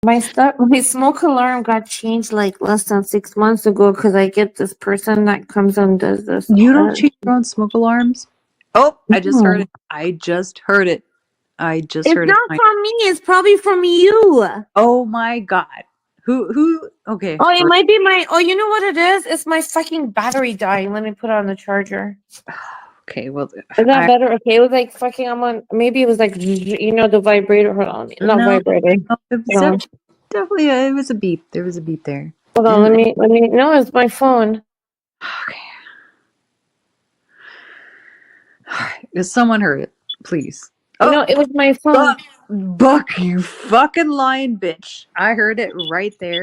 My smoke alarm got changed like less than 6 months ago because I get this person that comes and does this. You don't change your own smoke alarms? Oh, I just heard No. it. I just heard it. I just It's heard it. not from me. It's probably from you. Oh my God. Who? Okay. Oh, it might be my. Oh, you know what it is? It's my fucking battery dying. Let me put it on the charger. Okay. Well, Is that better? Okay, it was like fucking. I'm on. Maybe it was like the vibrator. Hold on, not no, vibrator. it was No. definitely it was a beep. There was a beep there. Hold on. And, Let me. No, it's my phone. okay. If someone heard it, please. Oh, No, it was my phone. Buck, you fucking lying bitch. I heard it right there.